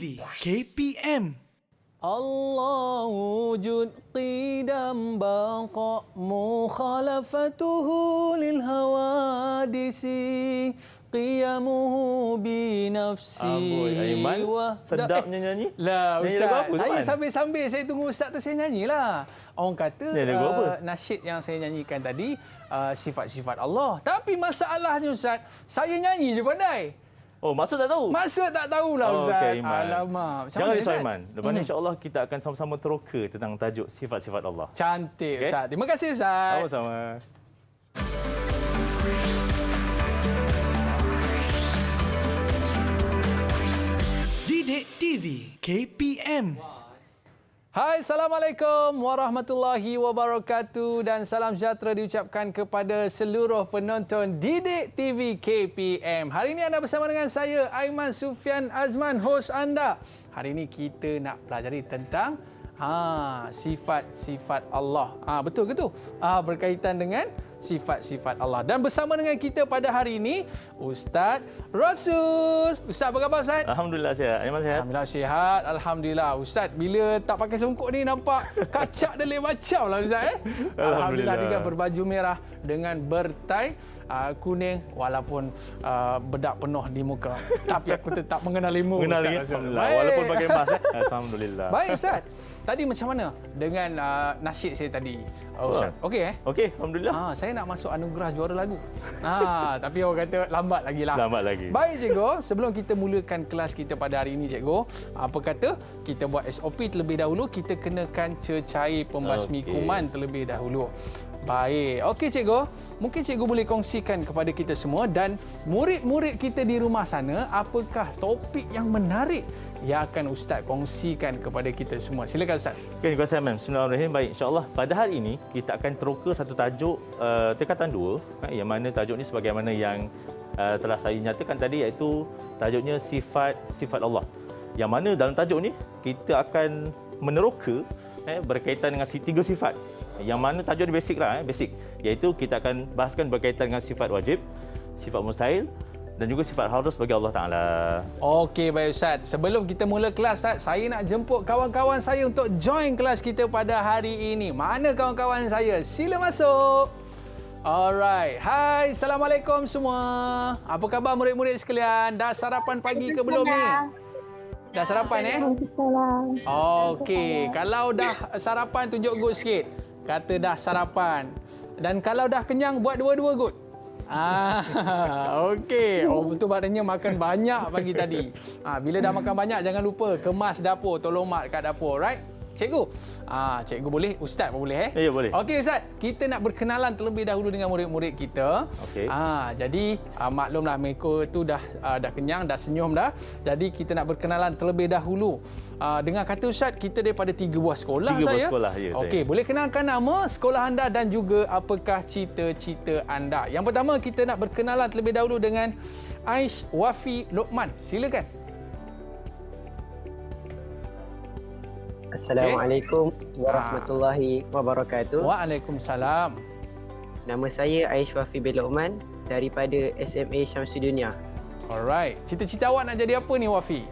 TV KPM. Allah wujud qidam baqa mukhalafatuhu lil hawadisi qiyamuhu bi nafsi. Aiman, sedapnya nyanyi. Lah Ustaz, saya Teman? sambil saya tunggu Ustaz tu saya nyanyilah. Orang kata nasyid yang saya nyanyikan tadi sifat-sifat Allah. Tapi masalahnya Ustaz, saya nyanyi je pandai. Oh, maksud tak tahu? Maksud tak tahulah Ustaz. Okey, Aiman. Alamak. Jangan risau, Aiman. Lepas ni insya-Allah kita akan sama-sama teroka tentang tajuk sifat-sifat Allah. Cantik Ustaz. Terima kasih Ustaz. Sama-sama. Didik TV KPM. Hai, Assalamualaikum warahmatullahi wabarakatuh dan salam sejahtera diucapkan kepada seluruh penonton Didik TV KPM. Hari ini anda bersama dengan saya, Aiman Sufian Azman, hos anda. Hari ini kita nak pelajari tentang sifat-sifat Allah. Betul ke tu? Berkaitan dengan sifat-sifat Allah. Dan bersama dengan kita pada hari ini, Ustaz Rasul. Ustaz, apa khabar Ustaz? Alhamdulillah sihat. Aiman sihat? Alhamdulillah sihat. Alhamdulillah. Ustaz, bila tak pakai songkok ni nampak kacak dan lain macam lah Ustaz. Alhamdulillah dengan berbaju merah dengan bertai kuning walaupun bedak penuh di muka. Tapi aku tetap mengenalimu Mengenali, Ustaz. Alhamdulillah. Walaupun pakai mask. Alhamdulillah. Baik Ustaz. Tadi macam mana dengan nasyid saya tadi? Ustaz. Okey Okey, Alhamdulillah. Saya nak masuk anugerah juara lagu. Tapi orang kata lambat lagi lah. Lambat lagi. Baik cikgu, sebelum kita mulakan kelas kita pada hari ini cikgu, apa kata kita buat SOP terlebih dahulu, kita kenakan cecair pembasmi kuman terlebih dahulu. Baik. Okey cikgu, mungkin cikgu boleh kongsikan kepada kita semua dan murid-murid kita di rumah sana, apakah topik yang menarik yang akan Ustaz kongsikan kepada kita semua. Silakan Ustaz. Okay, terima kasih, Imam. Bismillahirrahmanirrahim. Baik, insya-Allah pada hari ini kita akan teroka satu tajuk tingkatan 2, yang mana tajuk ini sebagaimana yang telah saya nyatakan tadi, iaitu tajuknya sifat Allah. Yang mana dalam tajuk ini kita akan meneroka berkaitan dengan 3 sifat. Yang mana tajuk ni basic lah, basic. Iaitu kita akan bahaskan berkaitan dengan sifat wajib, sifat mustahil dan juga sifat harus bagi Allah Ta'ala. Okey, baik Ustaz. Sebelum kita mula kelas, Ustaz, saya nak jemput kawan-kawan saya untuk join kelas kita pada hari ini. Mana kawan-kawan saya? Sila masuk. Alright. Hai, Assalamualaikum semua. Apa khabar murid-murid sekalian? Dah sarapan pagi ke belum ni? Dah sarapan Okey. Kalau dah sarapan, tunjuk good sikit. Kata dah sarapan. Dan kalau dah kenyang, buat dua-dua good. Okey. Oh, betul maknanya makan banyak pagi tadi. Bila dah makan banyak, jangan lupa kemas dapur. Tolong mak kat dapur. Right? Cikgu. Cikgu boleh? Ustaz pun boleh? Ya, boleh. Okey Ustaz. Kita nak berkenalan terlebih dahulu dengan murid-murid kita. Okey. Jadi maklumlah mereka tu dah kenyang, dah senyum dah. Jadi kita nak berkenalan terlebih dahulu. Dengan kata Ustaz, kita daripada 3 buah sekolah 3 buah saya. Sekolah, ya. Okey, boleh kenalkan nama, sekolah anda dan juga apakah cita-cita anda. Yang pertama kita nak berkenalan terlebih dahulu dengan Aish Wafi Lokman. Silakan. Assalamualaikum warahmatullahi wabarakatuh. Waalaikumsalam. Nama saya Aish Wafi bin Lokman daripada SMA Syamsudunia. Alright. Cita-cita awak nak jadi apa ni Wafi?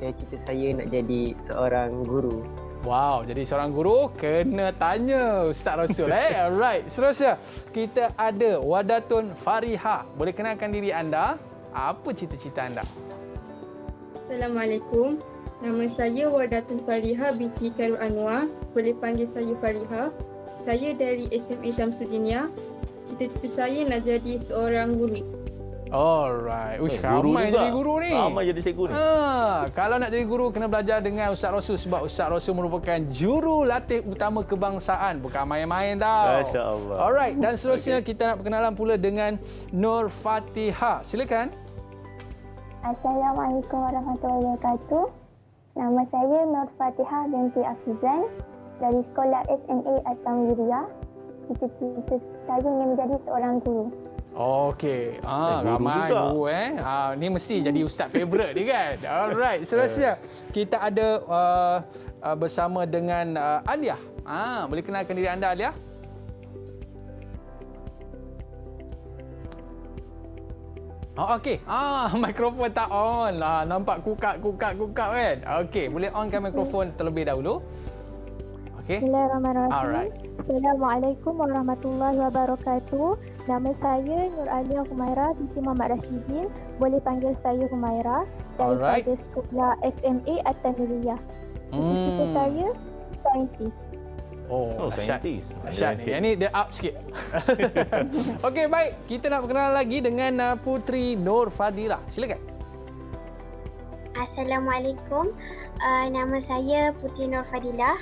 Cita saya nak jadi seorang guru. Wow, jadi seorang guru kena tanya Ustaz Rasul. Alright. Seterusnya kita ada Wadatun Fariha. Boleh kenalkan diri anda? Apa cita-cita anda? Assalamualaikum. Nama saya Wardatun Fariha binti Khairul Anwar. Boleh panggil saya Fariha. Saya dari SMA Syamsudunia. Cita-cita saya nak jadi seorang guru. Alright. Ramai jadi guru ni. Ramai jadi cikgu ni. Kalau nak jadi guru, kena belajar dengan Ustaz Rasul. Sebab Ustaz Rasul merupakan juru latih utama kebangsaan. Bukan main-main tau. Masya Allah. Alright. Dan seterusnya kita nak berkenalan pula dengan Nur Fatihah. Silakan. Assalamualaikum warahmatullahi wabarakatuh. Nama saya Nur Fatihah binti Afizan dari sekolah SMA Al-Tamwiriyah. Cita-cita saya ingin menjadi seorang guru. Okey. Ramai guru ni mesti jadi ustaz favourite ni kan. Alright. Seterusnya kita ada bersama dengan Alia. Boleh kenalkan diri anda Alia? Oh, okey. Mikrofon tak on. Nampak kukak kan? Okey, boleh onkan mikrofon terlebih dahulu. Okey. Bismillahirrahmanirrahim. Alright. Assalamualaikum warahmatullahi wabarakatuh. Nama saya Nur Alia Humaira binti Muhammad Rashidin. Boleh panggil saya Humaira Alright. daripada sekolah SMA At-Tanuriyah. Cita-cita saya saintis. Oh, dahsyat. saintis. Dahsyat. Yang ni dia up sikit. Okey, baik. Kita nak berkenalan lagi dengan Putri Nur Fadilah. Silakan. Assalamualaikum. Nama saya Putri Nur Fadilah.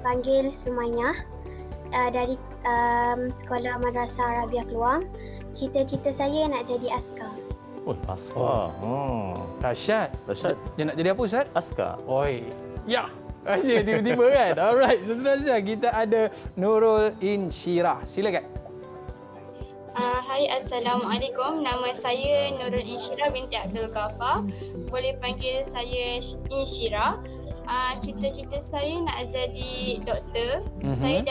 Panggil Sumayyah. Dari Sekolah Madrasah Arabiah Keluang. Cita-cita saya nak jadi askar. Oh, askar. Dahsyat. Dahsyat. Dia nak jadi apa, Ustaz? Askar. Oi. Ya. Asyik tiba-tiba kan. Alright, seterusnya kita ada Nurul Insyirah. Silakan. Hai, Assalamualaikum. Nama saya Nurul Insyirah binti Abdul Ghaffar. Boleh panggil saya Insyirah. Cita-cita saya nak jadi doktor. Saya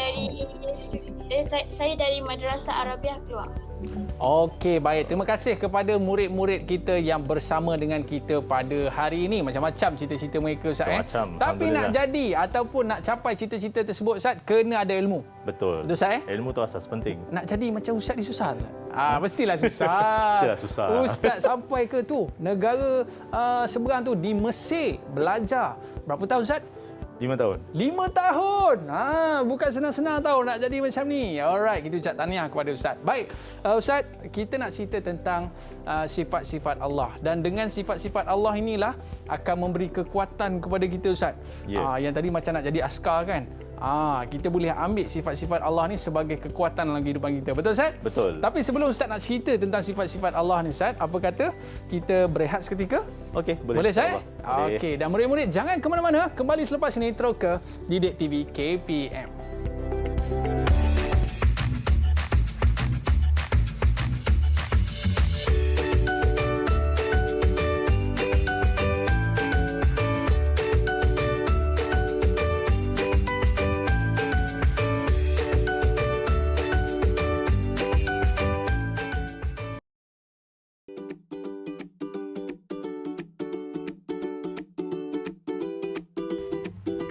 dari Madrasah Arabiah Keluang. Okey, baik. Terima kasih kepada murid-murid kita yang bersama dengan kita pada hari ini. Macam-macam cita-cita mereka, Ustaz. Macam-macam. Tapi nak Alhamdulillah. jadi ataupun nak capai cita-cita tersebut, Ustaz, kena ada ilmu. Betul. Betul, Ustaz? Ilmu tu asas penting. Nak jadi macam Ustaz ni susah ke? Mestilah susah. Mestilah susah. Ustaz sampai ke tu negara seberang tu di Mesir belajar. Berapa tahun, Ustaz? 5 tahun. 5 tahun. Bukan senang-senang tau nak jadi macam ni. Alright, kita ucap tahniah kepada Ustaz. Baik, Ustaz, kita nak cerita tentang sifat-sifat Allah. Dan dengan sifat-sifat Allah inilah akan memberi kekuatan kepada kita, Ustaz. Ya. Yang tadi macam nak jadi askar kan? Kita boleh ambil sifat-sifat Allah ni sebagai kekuatan dalam kehidupan kita. Betul, Ustaz? Betul. Tapi sebelum Ustaz nak cerita tentang sifat-sifat Allah ni, Ustaz, apa kata kita berehat seketika? Okey, boleh. Boleh, Ustaz? InsyaAllah. Okey, dan murid-murid jangan ke mana-mana. Kembali selepas ini terus ke Didik TV KPM.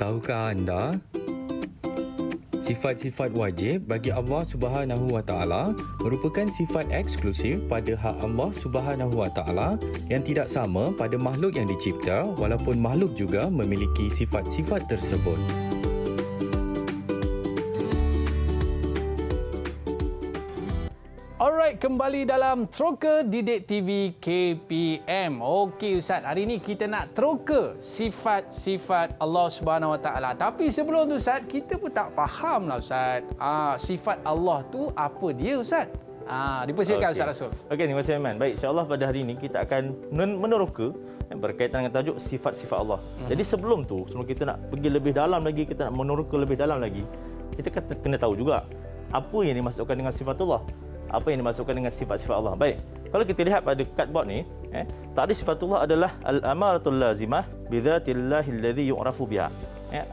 Tahukah anda sifat-sifat wajib bagi Allah Subhanahu Wa Taala merupakan sifat eksklusif pada hak Allah Subhanahu Wa Taala yang tidak sama pada makhluk yang dicipta walaupun makhluk juga memiliki sifat-sifat tersebut. Alright, kembali dalam Troka Didik TV KPM. Okey, Ustaz, hari ini kita nak troka sifat-sifat Allah Subhanahu Wa Taala. Tapi sebelum tu, Ustaz, kita pun tak faham lah, Ustaz. Sifat Allah tu apa dia, Ustaz? Dipersilakan, Ustaz Rasul. Okey, terima kasih, Aiman. Baik, insya-Allah pada hari ini kita akan meneroka berkaitan dengan tajuk sifat-sifat Allah. Jadi sebelum tu, sebelum kita nak pergi lebih dalam lagi, kita nak meneroka lebih dalam lagi, kita kena tahu juga apa yang dimasukkan dengan sifatullah. Apa yang dimasukkan dengan sifat-sifat Allah. Baik, kalau kita lihat pada cardboard ni, ta'rif sifatullah adalah al-amaratul lazimah bidzatillahi alladhi yu'rafu biha.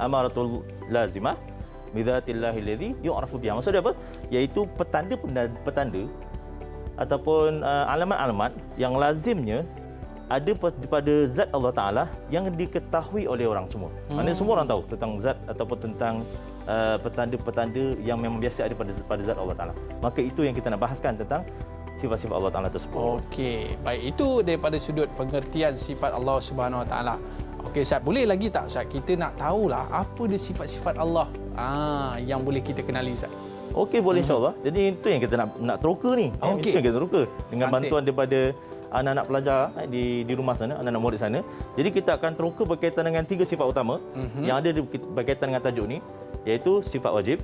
Amaratul lazimah bidzatillahi alladhi yu'rafu biha. Maksud dia apa? Iaitu petanda-petanda ataupun alamat-alamat yang lazimnya ada pada zat Allah Ta'ala yang diketahui oleh orang semua. Maksudnya semua orang tahu tentang zat ataupun tentang petanda-petanda yang memang biasa ada pada zat Allah Ta'ala. Maka itu yang kita nak bahaskan tentang sifat-sifat Allah Ta'ala tersebut. Okey, baik, itu daripada sudut pengertian sifat Allah Subhanahu Wa Taala. Okey, Ustaz, boleh lagi tak, Ustaz? Kita nak tahulah apa dia sifat-sifat Allah yang boleh kita kenali, Ustaz. Okey, boleh insya-Allah. Jadi itu yang kita nak teroka ni. Okey. Itu yang kita teroka dengan Cantik. bantuan daripada anak-anak pelajar di rumah sana, anak-anak murid sana. Jadi kita akan teroka berkaitan dengan 3 sifat utama yang ada berkaitan dengan tajuk ni, iaitu sifat wajib,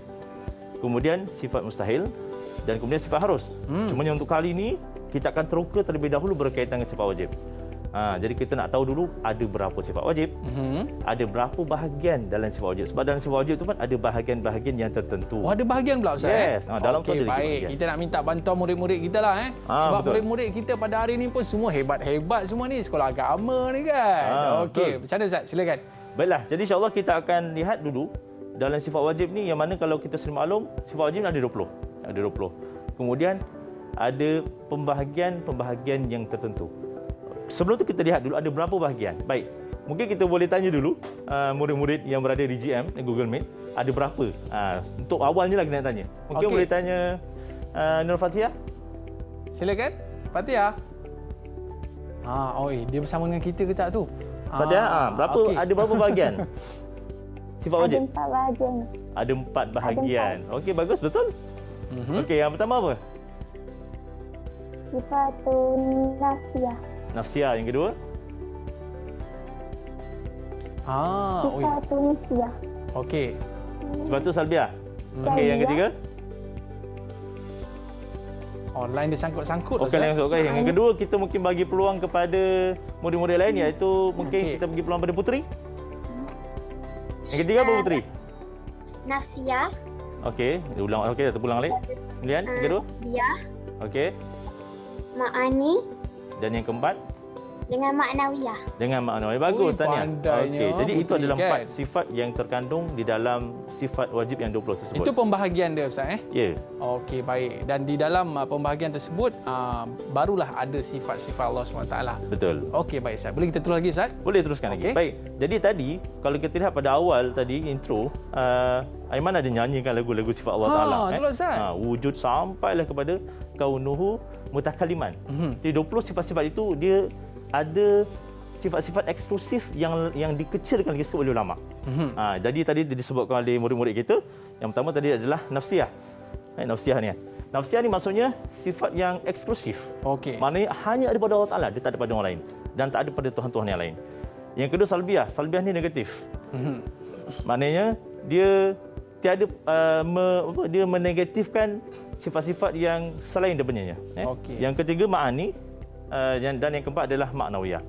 kemudian sifat mustahil dan kemudian sifat harus. Cuma untuk kali ini kita akan teroka terlebih dahulu berkaitan dengan sifat wajib. Jadi kita nak tahu dulu ada berapa sifat wajib, ada berapa bahagian dalam sifat wajib. Sebab dalam sifat wajib itu pun ada bahagian-bahagian yang tertentu. Oh, ada bahagian pula, Ustaz? Yes. Dalam tu Okey, ada lagi baik. bahagian. Kita nak minta bantuan murid-murid kita lah. Sebab betul. murid-murid kita pada hari ni pun semua hebat-hebat semua ni. Sekolah agama ni kan. Okey, macam mana, Ustaz? Silakan. Baiklah, jadi insya-Allah kita akan lihat dulu dalam sifat wajib ni, yang mana kalau kita sering maklum, sifat wajib ni ada 20. Ada 20. Kemudian ada pembahagian yang tertentu. Sebelum tu kita lihat dulu ada berapa bahagian. Baik, mungkin kita boleh tanya dulu murid-murid yang berada di GM, Google Meet, ada berapa? Untuk awalnya lah kita nak tanya. Mungkin boleh tanya Nur Fatihah? Silakan. Fatihah. Dia bersama dengan kita ke tak tu? Fatihah, ada berapa bahagian? Sifat Ada wajib? 4 bahagian. Ada 4 bahagian. Okey, bagus, betul. Okey, yang pertama apa? Sifatun nafsiyah. Nafsiyah. Yang kedua? Sifatun nisiyah. Okey. Sebab tu salbiah. Okey, yang ketiga? Online dia sangkut-sangkut. Okey, yang kedua kita mungkin bagi peluang kepada murid-murid lain, iaitu mungkin kita bagi peluang pada Puteri. Yang ketiga apa Puteri? Nafsiyah. Okey, kita ulang balik. Kemudian yang kedua? Salbiyah. Okey. Ma'ani. Dan yang keempat? Dengan maknawiyah. Dengan makna. Bagus Tania. Pandainya Okey, jadi itu Puteri, adalah kan? 4 sifat yang terkandung di dalam sifat wajib yang 20 tersebut. Itu pembahagian dia Ustaz Ya. Okey, baik. Dan di dalam pembahagian tersebut barulah ada sifat-sifat Allah SWT. Betul. Okey, baik Ustaz. Boleh kita terus lagi Ustaz? Boleh teruskan lagi. Baik. Jadi tadi kalau kita lihat pada awal tadi intro, Aiman ada nyanyikan lagu-lagu sifat Allah Taala. Itulah Ustaz. Wujud sampailah kepada kaunuhu mutakaliman. Di 20 sifat-sifat itu dia ada sifat-sifat eksklusif yang dikecilkan lagi sikit oleh ulama. Jadi tadi disebutkan oleh murid-murid kita, yang pertama tadi adalah nafsiyah. Nafsiyah ni. Nafsiyah ni maksudnya sifat yang eksklusif. Okey. Maknanya hanya ada pada Allah Taala, dia tak ada pada orang lain dan tak ada pada tuhan-tuhan yang lain. Yang kedua salbiah. Salbiah ni negatif. Maknanya dia tiada dia menegatifkan sifat-sifat yang selain daripadanya. Okey. Yang ketiga ma'ani. Dan yang keempat adalah maknawiyah.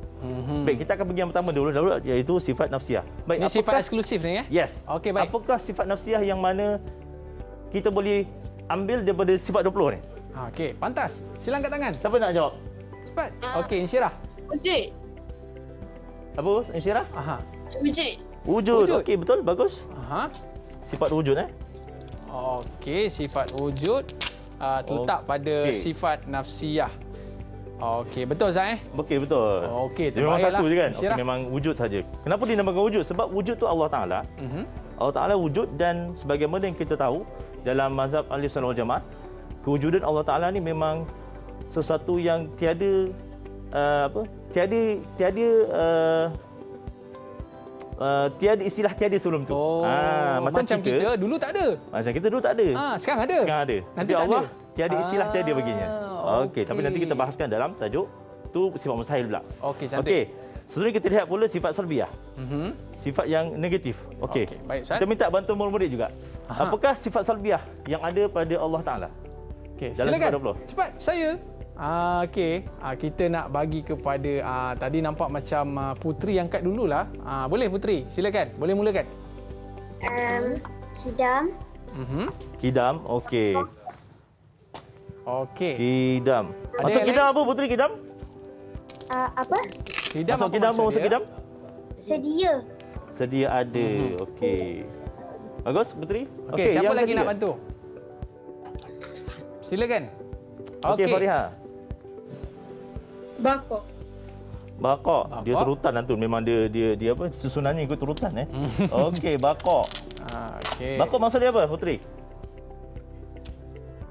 Baik, kita akan pergi yang pertama dulu iaitu sifat nafsiyah. Baik, Ini sifat eksklusif ni ya? Yes. Okey, baik. Apakah sifat nafsiyah yang mana kita boleh ambil daripada sifat 20 ni? Okey, pantas. Sila angkat tangan. Siapa nak jawab? Cepat. Okey, Insyirah. Wujud. Apa? Insyirah? Wujud. Wujud. Okey, betul. Bagus. Sifat wujud Okey, sifat wujud terletak pada sifat nafsiyah. Okey, betul Zai? Okey, betul. Okey, dia memang satu je kan? Okey, memang wujud saja. Kenapa dinamakan wujud? Sebab wujud tu Allah Taala. Allah Taala wujud, dan sebagaimana yang kita tahu dalam mazhab Ahlussunnah wal Jamaah, kewujudan Allah Taala ni memang sesuatu yang tiada istilah tiada sebelum tu. Macam kita dulu tak ada. Macam kita dulu tak ada. Sekarang ada. Sekarang ada. Nanti tapi Allah ada. tiada istilah tiada baginya. Okey, tapi nanti kita bahaskan dalam tajuk tu sifat mustahil pula. Okey, cantik. Okey. Seterusnya kita lihat pula sifat salbiah. Sifat yang negatif. Okey. Baik, Ustaz. Kita minta bantuan murid-murid juga. Apakah sifat salbiah yang ada pada Allah Taala? Okey, dalam silakan. Cepat, saya. Okey, kita nak bagi kepada tadi nampak macam Puteri angkat dululah. Boleh Puteri, silakan. Boleh mulakan. Kidam. Kidam, okey. Okey. Kidam. Ada Masuk yang kidam lain? apa Puteri kidam? Apa? Kidam Masuk apa kidam apa maksud masuk dia? kidam? Sedia. Sedia ada. Okey. Bagus Puteri? Okey, siapa yang lagi ketiga? nak bantu? Silakan. Okey, Fariha. Bakok. Bakok. Dia Bakok? turutan tu. Memang dia apa? Susunannya ikut turutan Okey, bakok. Okey. Bakok maksud dia apa, Puteri?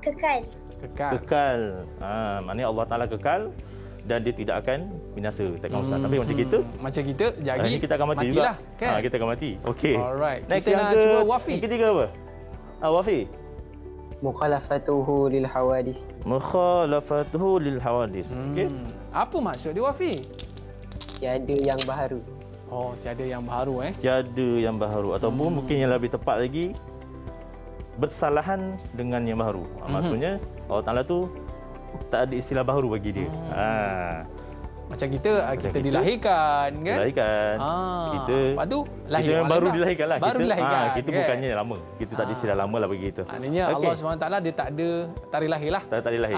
Kekal. Kekal. Maknanya Allah Taala kekal dan dia tidak akan binasa. Takkan usah. Tapi macam kita, jadi ini kita akan mati matilah, juga. kan? Kita akan mati. Okey. Alright. Next, Kita yang nak cuba Wafi. Yang ketiga apa? Wafi. Mukhalafatuhu lil hawadis. Mukhalafatuhu lil hawadis. Okey. Apa maksud dia Wafi? Tiada yang baharu. Oh, tiada yang baru Tiada yang baharu ataupun mungkin yang lebih tepat lagi, bersalahan dengan yang baru. Maksudnya Allah Taala tu tak ada istilah baru bagi dia. Macam kita dilahirkan kan? Dilahirkan. Kita lepas tu lahir. Kita yang baru dilahirkan lah. Baru dilahirkan. Kita bukannya lama. Kita tak ada istilah lama lah bagi kita. Maknanya Allah SWT dia tak ada tarikh lahir lah. Tak ada lahir.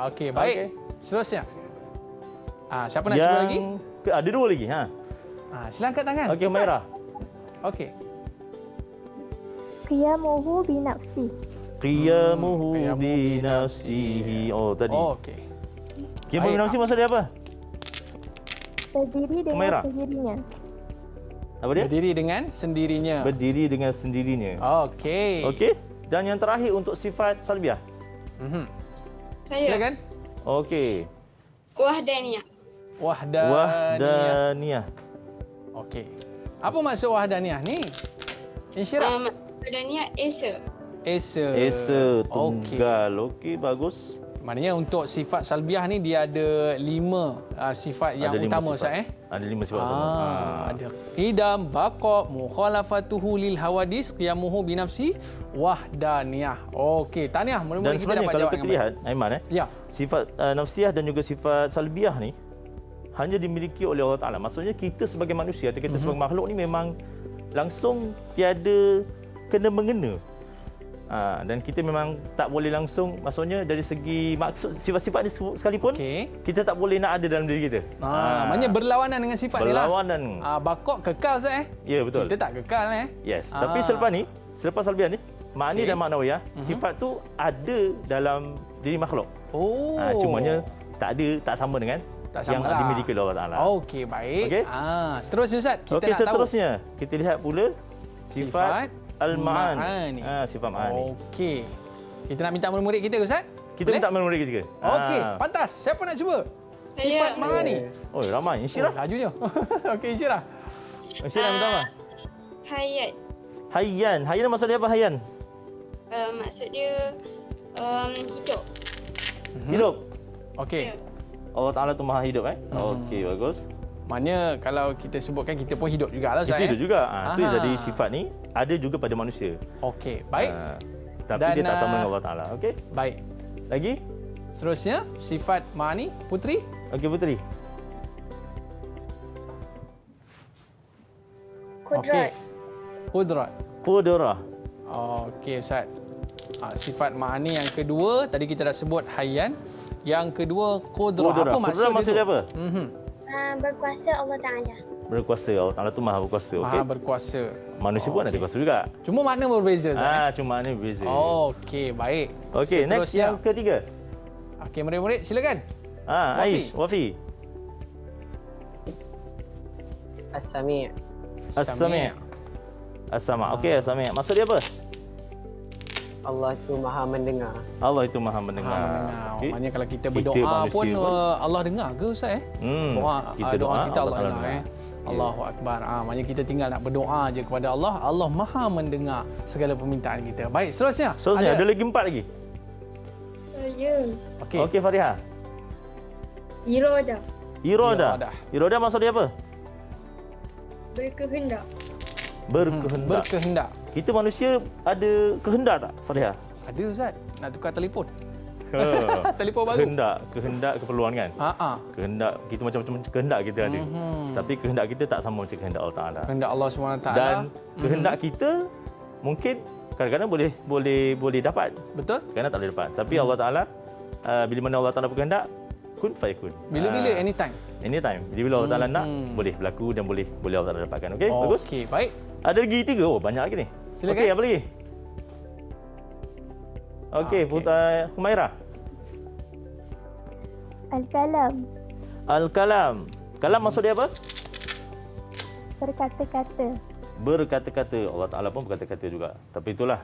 Okey, baik. Seterusnya. Siapa nak cuba lagi? Ada dua lagi. Sila angkat tangan. Okey, Maira. Okey. Qiyamuhu binafsi. Qiyamuhu binafsihi. Oh, tadi. Okey. Qiyamuhu Baik. binafsihi maksud dia apa? Berdiri dengan Humaira. sendirinya. Apa dia? Berdiri dengan sendirinya. Berdiri dengan sendirinya. Okey. Okey. Dan yang terakhir untuk sifat salbiah. Saya Silakan. Okey. Wahdaniyah. Wahdaniyah. Wahdaniyah. Okey. Apa maksud wahdaniyah ni? Insyirah. Wahdaniyah Esa. Esa. Esa Okey. tunggal. Okey, bagus. Maknanya untuk sifat salbiah ni dia ada 5 sifat yang Ada 5 utama sifat. Ustaz Ada 5 sifat utama. Ada qidam, baqa, mukhalafatuhu lil hawadis, qiyamuhu binafsi, wahdaniyah. Okey, tahniah. Dan Mudah-mudahan kita sebenarnya dapat kalau jawab kita dengan lihat, baik. Aiman, Ya. sifat nafsiyah dan juga sifat salbiah ni hanya dimiliki oleh Allah Ta'ala. Maksudnya kita sebagai manusia atau kita sebagai makhluk ni memang langsung tiada kena-mengena. Dan kita memang tak boleh langsung, maksudnya dari segi maksud sifat-sifat ni sekalipun, kita tak boleh nak ada dalam diri kita. Maknanya berlawanan dengan sifat ni lah. Berlawanan. Baqa kekal Ustaz Ya, betul. Kita tak kekal Yes. Tapi selepas salbiah ni, makni dan maknawiyah, sifat tu ada dalam diri makhluk. Oh. Cumanya tak sama dengan yang lah. dimiliki oleh Allah Ta'ala. Okey, baik. Okey. Seterusnya Ustaz, kita Okey, nak tahu. seterusnya kita lihat pula sifat al-ma'ani. Sifat ma'ani. Okey. Kita nak minta murid-murid kita ke Ustaz? Kita minta murid kita. Okey, pantas. Siapa nak cuba? Sifat ma'ani. Oh, ramai. Insyirah. Lajunya. Okey, Insyirah. Insyirah minta apa? Hayat. Hayyan. Hayyan maksud dia apa, Hayyan? Maksud dia hidup. Hidup. Okey. Allah Ta'ala tu maha hidup Okey, bagus. Maknanya kalau kita sebutkan kita pun hidup jugalah Ustaz. Kita hidup juga. Itu Aha. jadi sifat ni ada juga pada manusia. Okey, baik. Tapi Dan, dia tak sama dengan Allah Ta'ala. Okey. Baik. Lagi? Seterusnya sifat ma'ani Putri. Okey, Putri. Okey. Qudrat. Qudrah. Okey Ustaz. Sifat ma'ani yang kedua tadi kita dah sebut hayyan. Yang kedua qudrah. Apa maksud Qudrah maksud dia apa? Berkuasa Allah Ta'ala. Berkuasa. Allah Ta'ala tu maha berkuasa. Okey. Maha berkuasa. Manusia pun ada kuasa juga. Cuma makna berbeza Ustaz. Cuma ni berbeza. Okey, baik. Okey, next yang ketiga. Okey, murid-murid silakan. Aish, Wafi. As-Sami'. As-Sami'. As-Sama'. Okey, As-Sami'. Maksud dia apa? Allah itu maha mendengar. Allah itu maha mendengar. Okay. Maknanya kalau kita Kita berdoa manusia pun pun. Allah dengar ke Ustaz Kita doa doa, kita Allah Allah dengar dengar. Allahu Akbar. Maknanya kita tinggal nak berdoa je kepada Allah. Allah maha mendengar segala permintaan kita. Baik, seterusnya. Seterusnya ada lagi 4 lagi. Saya Okey. Okey, Fariha. Iradah. Iradah. Iradah maksud dia apa? Berkehendak. Berkehendak. Berkehendak. Kita manusia ada kehendak tak, Fariha? Ada Ustaz. Nak tukar telefon. Telefon baru. Kehendak keperluan kan? Kehendak kita macam-macam kehendak kita ada. Tapi kehendak kita tak sama macam kehendak Allah Taala. Kehendak Allah SWT. Dan kehendak kita mungkin kadang-kadang boleh dapat. Betul? Kadang-kadang tak boleh dapat. Tapi Allah Taala bila mana Allah Taala berkehendak, kun fayakun. Bila-bila anytime. Anytime. Jadi bila Allah Taala nak, boleh berlaku dan boleh Allah Taala dapatkan. Okey, bagus. Okey, baik. Ada lagi 3. Oh, banyak lagi ni. Silakan. Okey, apa lagi? Okey, Putra Humaira. Al-Kalam. Al-Kalam. Kalam maksud dia apa? Berkata-kata. Berkata-kata. Allah Ta'ala pun berkata-kata juga. Tapi itulah,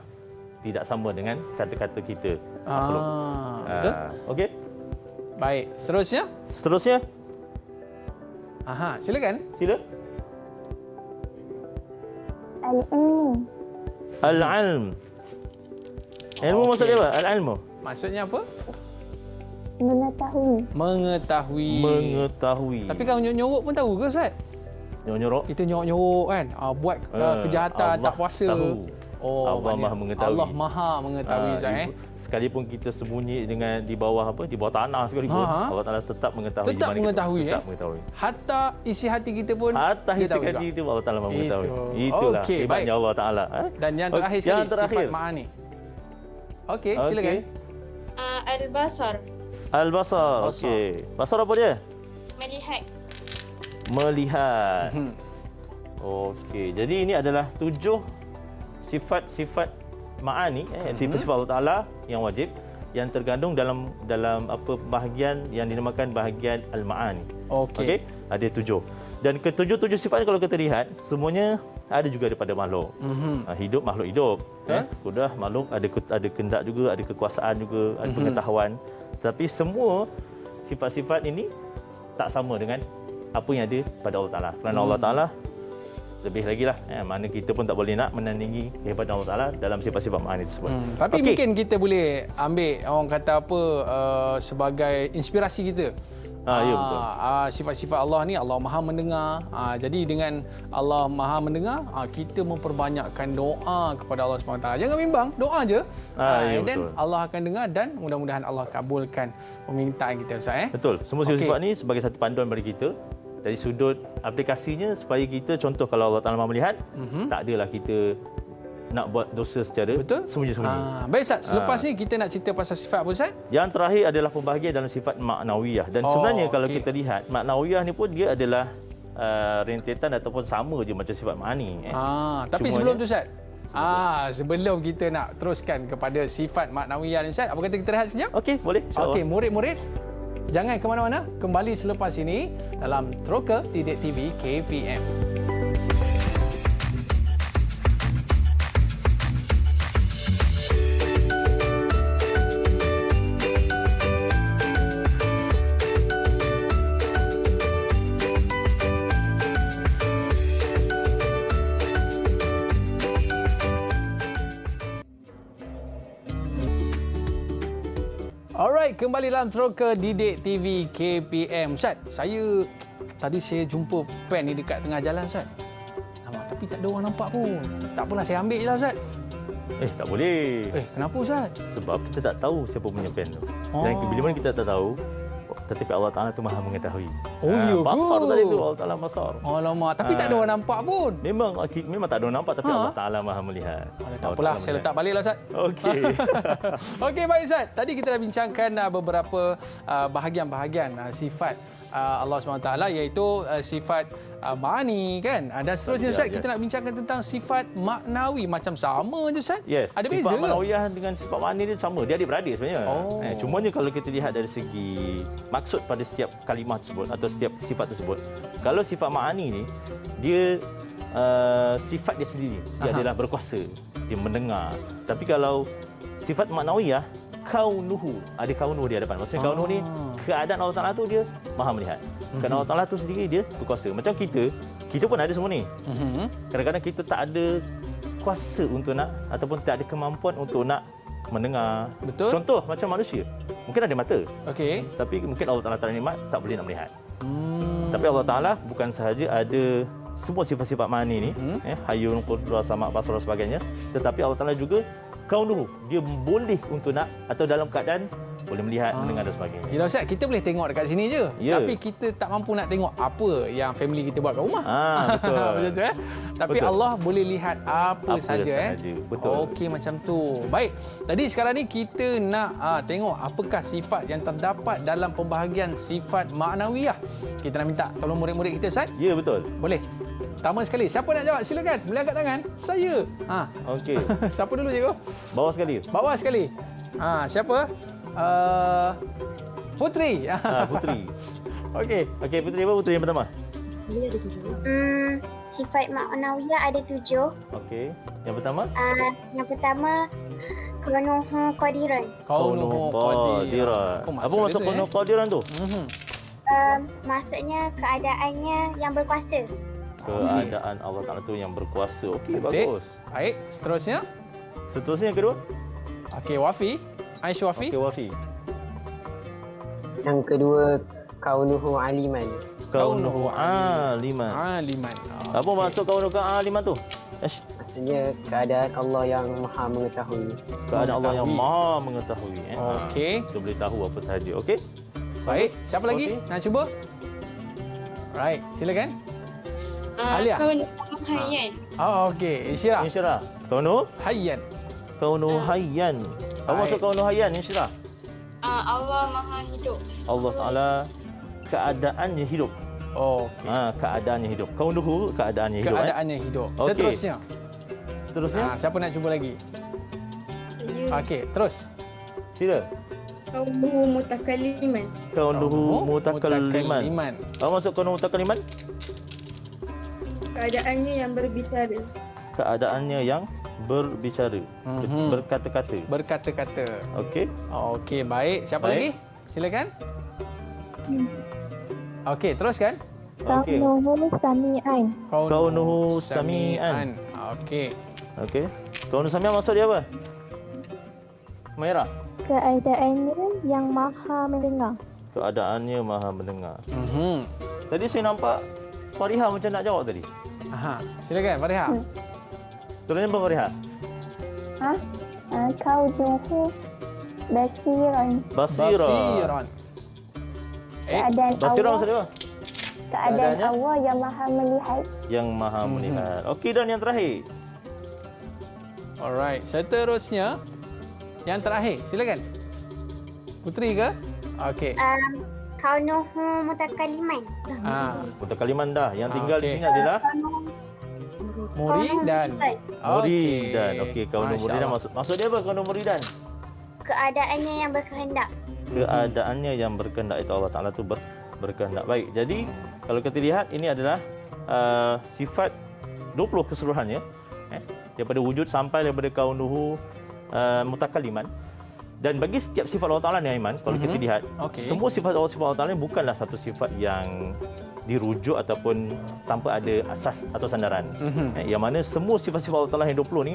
tidak sama dengan kata-kata kita. Betul? Okey. Baik, seterusnya. Seterusnya. Silakan. Sila. Al-Ilm. Al-Ilm. Ilmu maksud dia apa? Al-Ilmu. Maksudnya apa? Mengetahui. Mengetahui. Tapi kalau nyorok pun tahu ke Ustaz? Nyorok. Kita nyorok kan, buat kejahatan, Allah tak puasa. Tahu. Allah Maha mengetahui. Allah Maha mengetahui Ustaz Sekalipun kita sembunyi di bawah di bawah tanah sekalipun, Allah Taala tetap mengetahui. Tetap mengetahui. Tetap mengetahui. Hatta isi hati kita pun Hatta isi hati itu Allah Taala mengetahui. Itulah hebatnya Allah Taala. Dan yang terakhir sekali, sifat ma'ani. Okey, silakan. Al-Basar. Al-Basar. Okey. Basar apa dia? Melihat. Melihat. Okey. Jadi ini adalah 7 sifat-sifat ma'ani, sifat-sifat Allah Taala yang wajib yang tergandung dalam apa bahagian yang dinamakan bahagian al-ma'ani. Okey. Ada 7. Dan ketujuh-tujuh sifat ni kalau kita lihat semuanya ada juga daripada makhluk. Hidup, makhluk hidup. Kuda, makhluk ada kehendak juga, ada kekuasaan juga, ada pengetahuan. Tapi semua sifat-sifat ini tak sama dengan apa yang ada pada Allah Taala. Kerana Allah Taala lebih lagi lah, mana kita pun tak boleh nak menandingi kehebatan Allah Taala dalam sifat-sifat ma'ani tersebut. Tapi mungkin kita boleh ambil orang kata apa sebagai inspirasi kita. Ya betul. Sifat-sifat Allah ni, Allah Maha mendengar. Jadi dengan Allah Maha mendengar, kita memperbanyakkan doa kepada Allah SWT. Jangan bimbang, doa je. Ya, dan betul. Allah akan dengar dan mudah-mudahan Allah kabulkan permintaan kita, Ustaz. Betul. Semua sifat-sifat ni sebagai satu panduan bagi kita. Dari sudut aplikasinya supaya kita, contoh kalau Allah Taala Maha melihat, tak adalah kita nak buat dosa secara sembunyi-sembunyi. Baik Ustaz, selepas ni kita nak cerita pasal sifat apa Ustaz? Yang terakhir adalah pembahagian dalam sifat maknawiyah. Dan sebenarnya kalau kita lihat, maknawiyah ni pun dia adalah rentetan ataupun sama je macam sifat ma'ani. Tapi sebelum tu Ustaz, sebelum kita nak teruskan kepada sifat maknawiyah ni Ustaz, apa kata kita rehat sekejap? Okey, boleh. Okey, murid-murid, jangan ke mana-mana, kembali selepas ini dalam Troka Didik TV KPM. Alright, kembali dalam Troka Didik TV KPM. Ustaz, tadi saya jumpa pen ni dekat tengah jalan Ustaz. Tapi tak ada orang nampak pun. Tak apalah, saya ambil je lah Ustaz. Tak boleh. Kenapa Ustaz? Sebab kita tak tahu siapa punya pen tu. Dan bila mana kita tak tahu, tetapi Allah Taala tu Maha mengetahui. Ya ke? Basar tadi tu, Allah Taala basar. Alamak, tapi tak ada orang nampak pun. Memang tak ada orang nampak, tapi Allah Taala Maha melihat. Tak apalah, saya letak balik lah Ustaz. Okey. Okey, baik Ustaz. Tadi kita dah bincangkan beberapa bahagian-bahagian sifat Allah SWT, iaitu sifat ma'ani kan. Dan seterusnya Ustaz, kita nak bincangkan tentang sifat maknawi. Macam sama je Ustaz? Yes. Ada beza sifat ke? maknawiyah dengan sifat ma'ani dia sama. Dia adik-beradik sebenarnya. Cumanya kalau kita lihat dari segi maksud pada setiap kalimah tersebut atau setiap sifat tersebut. Kalau sifat ma'ani ni, dia sifat dia sendiri. Dia adalah berkuasa. Dia mendengar. Tapi kalau sifat maknawiyah, kaunuhu, ada kaunuhu di hadapan. Maksudnya kaunuhu ni keadaan Allah Taala tu dia Maha melihat. Kerana Allah Taala tu sendiri dia berkuasa. Macam kita pun ada semua ni. Kadang-kadang kita tak ada kuasa untuk nak ataupun tak ada kemampuan untuk nak mendengar. Betul. Contoh macam manusia. Mungkin ada mata. Okey. Tapi mungkin Allah Taala taala nikmat tak boleh nak melihat. Tapi Allah Taala bukan sahaja ada semua sifat-sifat ma'ani ni, hayyun, qudrah, sama', basar dan sebagainya, tetapi Allah Taala juga kaunuhu, dia boleh untuk nak atau dalam keadaan boleh melihat, mendengar dan sebagainya. Yelah Ustaz, kita boleh tengok dekat sini je. Tapi kita tak mampu nak tengok apa yang family kita buat kat rumah. Betul. Betul tu Tapi betul. Allah boleh lihat apa saja. Betul. Okey, macam tu. Baik. Tadi sekarang ni kita nak tengok apakah sifat yang terdapat dalam pembahagian sifat maknawiyah. Kita nak minta tolong murid-murid kita Ustaz. Ya, betul. Boleh. Pertama sekali, siapa nak jawab? Silakan. Boleh angkat tangan. Saya. Okey. Siapa dulu cikgu? Bawah sekali. Bawah sekali. Siapa? Putri. Putri. Okey. Okey, Putri apa Putri yang pertama? Sifat maknawiyah ada 7. Okey. Yang pertama? Yang pertama, kaunuhu qadiran. Kaunuhu qadiran. Apa maksud kaunuhu qadiran tu? Maksudnya keadaannya yang berkuasa. Keadaan Allah Taala tu yang berkuasa. Okey, bagus. Baik, seterusnya yang kedua? Okey, Wafi. Aish Wafi. Okey, Wafi. Yang kedua, kaunuhu aliman. Kaunuhu aliman. Aliman. Apa maksud kaunuhu aliman tu? Maksudnya keadaan Allah yang Maha mengetahui. Keadaan Allah yang Maha mengetahui. Okey. Kita boleh tahu apa sahaja. Okey. Baik, siapa lagi nak cuba? Right, silakan. Alia. Kaunuhu hayyan. Okey, Insyirah. Insyirah. Kaunuhu hayyan. Kaunuhu hayyan. Apa maksud kaunuhu hayyan, Insyirah? Allah Maha hidup. Allah Taala keadaannya hidup. Okey. Keadaannya hidup. Kaunuhu keadaannya hidup. Keadaannya hidup. Okay. Seterusnya. Siapa nak siapa nak cuba lagi? Okey, terus. Sila. Kaunuhu mutakaliman. Kaunuhu mutakalliman. Mutakaliman. Apa maksud kaunuhu mutakalliman? Keadaannya yang berbicara. Keadaannya yang berbicara, berkata-kata. Berkata-kata. Okey. Okey, baik. Siapa Baik. lagi? Silakan. Okey, teruskan. Okey. Kaunuhu sami'an. Kaunuhu sami'an. Okey. Okey. Kaunuhu sami'an maksud dia apa? Merah. Keadaannya yang maha mendengar. Keadaannya maha mendengar. Mhm. Tadi saya nampak Fariha macam nak jawab tadi. Aha, silakan Fariha. Turunnya apa Fariha? Kaunuhu basiran. Basira. Basiran. Keadaan Basira Allah. maksud dia apa? Keadaan Keadaannya? Allah yang maha melihat. Yang maha melihat. Okey, dan yang terakhir. Alright, seterusnya yang terakhir, silakan. Puteri ke? Okey. Kaunuhu mutakaliman. Mutakaliman dah. Yang tinggal di Okey. sini adalah Muridan. muridan. Okey, kaunuhu Masya muridan Allah. maksud dia apa kaunuhu muridan? Keadaannya yang berkehendak. Keadaannya yang berkehendak itu Allah Taala tu berkehendak. Baik. Jadi kalau kita lihat ini adalah sifat 20 keseluruhannya daripada wujud sampai daripada kaunuhu mutakalliman. Dan bagi setiap sifat Allah Taala ni Aiman, kalau kita lihat, Okey. semua sifat Allah Taala ni bukanlah satu sifat yang dirujuk ataupun tanpa ada asas atau sandaran. Yang mana semua sifat-sifat Allah Taala yang 20 ni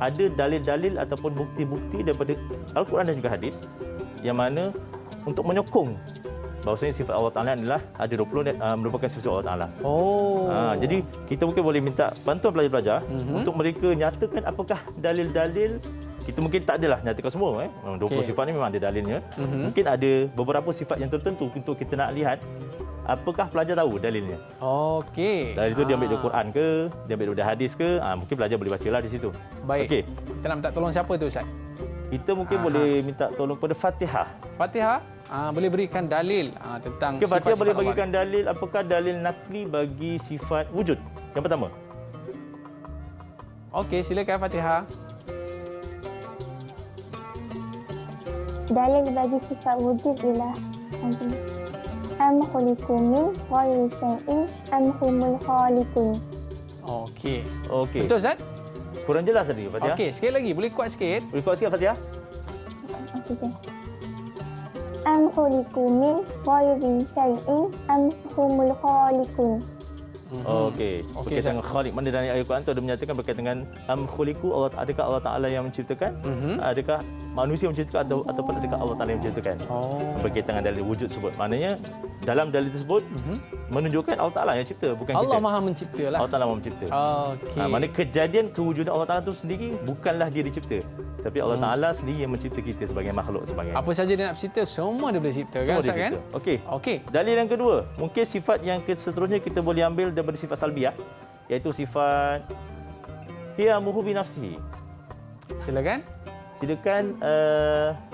ada dalil-dalil ataupun bukti-bukti daripada Al-Quran dan juga hadis yang mana untuk menyokong bahawasanya sifat Allah Taala adalah ada 20 merupakan sifat Allah Taala. Oh. Jadi kita mungkin boleh minta bantuan pelajar-pelajar untuk mereka nyatakan apakah dalil-dalil. Kita mungkin tak adalah nyatakan semua 20 Okey. sifat ni memang ada dalilnya. Mungkin ada beberapa sifat yang tertentu untuk kita nak lihat apakah pelajar tahu dalilnya. Okey. Dalil itu dia ambil dari Quran ke, dia ambil dari hadis ke, mungkin pelajar boleh bacalah di situ. Baik. Okey. Kita nak minta tolong siapa tu Ustaz? Kita mungkin boleh minta tolong kepada Fatihah. Fatihah, boleh berikan dalil tentang Okey, Fatihah sifat-sifat boleh Allah. bagikan dalil apakah dalil nakli bagi sifat wujud. Yang pertama. Okey, silakan Fatihah. Dalil bagi sifat wujud ialah am khuliqu min ghairi syai'in am humul khaliqun. Okey. Okey. Betul Ustaz? Kurang jelas tadi Fatihah. Okey, sekali lagi boleh kuat sikit. Boleh kuat sikit Fatihah? Okey. Am khuliqu min ghairi syai'in am humul khaliqun. Okey. Okey, Berkaitan dengan khaliq. Mana dalam ayat Quran tu ada menyatakan berkaitan dengan am khuliqu, adakah Allah Taala yang menciptakan? Adakah manusia yang menciptakan ataupun adakah Allah Taala yang menciptakan? Berkaitan dengan dalil wujud tersebut. Maknanya dalam dalil tersebut menunjukkan Allah Taala yang cipta, bukan Allah kita. Maha Mencipta lah. Allah Taala Maha mencipta. Okey. Mana kejadian kewujudan Allah Taala itu sendiri bukanlah dia dicipta, tapi Allah Taala sendiri yang mencipta kita sebagai makhluk sebagainya. Apa saja dia nak cipta, semua dia boleh cipta kan Semua Ustaz dia kan? cipta. Okey. Okey. Dalil yang kedua, mungkin sifat yang seterusnya kita boleh ambil daripada sifat salbiyah, iaitu sifat qiyamuhu bi nafsihi. Silakan. Silakan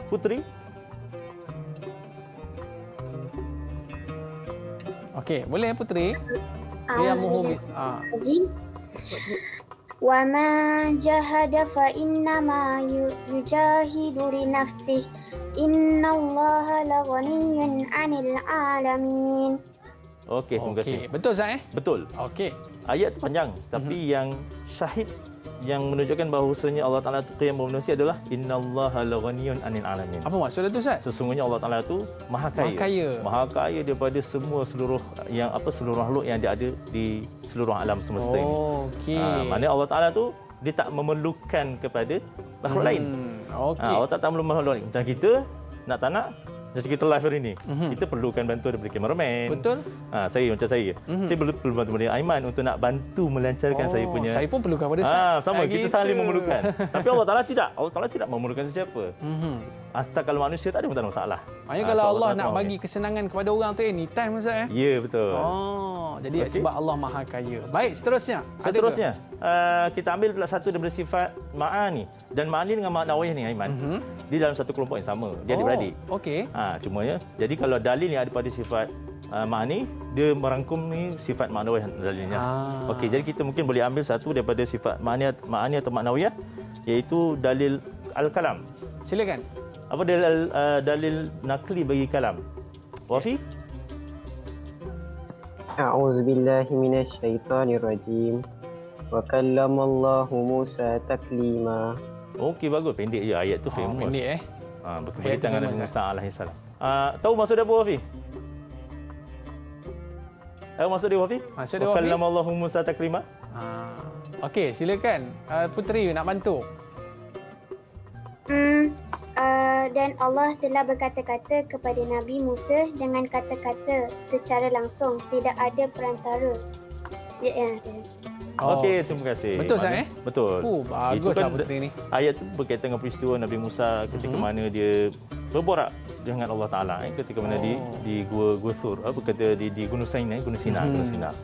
Puteri. Okey, boleh Puteri? Qiyamuhu Jin. Wa man jahada fa innama yujahidu li nafsihi. Innallaha laghaniyyun 'anil 'alamin. Okey, terima kasih. Betul Ustaz Betul. Okey. Ayat tu panjang, tapi yang syahid yang menunjukkan bahawasanya Allah Taala tu qiyam manusia adalah innallaha laghaniyyun 'anil 'alamin. Apa maksud itu Ustaz? Sesungguhnya Allah Taala tu maha kaya. Maha kaya. Maha kaya daripada seluruh seluruh makhluk yang dia ada di seluruh alam semesta ini. Okey. Maknanya Allah Taala tu dia tak memerlukan kepada makhluk lain. Okey. Allah tak memerlukan makhluk lain. Macam kita nak tak nak, macam kita live hari ini, kita perlukan bantuan daripada kameraman. Betul. Saya macam saya. Saya perlu bantu dari Aiman untuk nak bantu melancarkan saya punya. Saya pun perlukan pada Ustaz. Sama, kita saling gitu. memerlukan. Tapi Allah Taala tidak. Allah Taala tidak memerlukan sesiapa. Hatta kalau manusia tak ada pun tak ada masalah. Maknanya kalau so Allah Taala nak mahu bagi kesenangan kepada orang tu anytime Ustaz Ya, betul. jadi Okey. sebab Allah Maha Kaya. Baik, seterusnya. Ada ke? Seterusnya, kita ambil pula satu daripada sifat ma'ani. Dan ma'ani dengan ma'nawiyah ni, Aiman, dia dalam satu kelompok yang sama. Dia adik-beradik. Okey. Cumanya, jadi kalau dalil yang ada pada sifat ma'ani, dia merangkum ni sifat ma'nawiyah dalilnya. Okey, jadi kita mungkin boleh ambil satu daripada sifat ma'ani atau ma'nawiyah, iaitu dalil al-kalam. Silakan. Apa dalil nakli bagi kalam? Wafi? A'udzubillahi minasyaitonirrajim. Wa kallamallahu Musa taklima. Okey, bagus. Pendek je. Ayat tu famous. Pendek Berkaitan dengan Nabi famous, Musa alaihissalam. Tahu maksud dia apa, Wafi? Tahu maksud dia, Wafi? Maksud dia, Wa Wafi? kallamallahu Musa taklima. Okey, silakan. Puteri nak bantu. Dan Allah telah berkata-kata kepada Nabi Musa dengan kata-kata secara langsung, tidak ada perantara. Okey, terima kasih. Betul, Ustaz, Betul. Bagus Itu lah Puteri ni. Ayat tu berkaitan dengan peristiwa Nabi Musa ketika mana dia berborak dengan Allah Taala ketika mana di Gua Sur, berkata di Gunung Sinai, Gunung Sinar.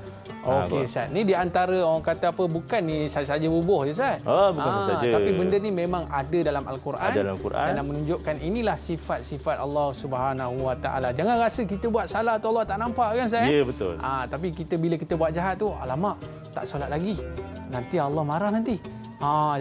Okey, Ustaz. Ni di antara orang kata apa, bukan ni saja bubuh je, Ustaz. Bukan saja. Tapi benda ni memang ada dalam Al-Quran. Ada dalam Al-Quran. Dan menunjukkan inilah sifat-sifat Allah Subhanahu Wa Taala. Jangan rasa kita buat salah atau Allah tak nampak kan, Ustaz. Ya, betul. Tapi bila kita buat jahat tu, alamak, tak solat lagi. Nanti Allah marah nanti.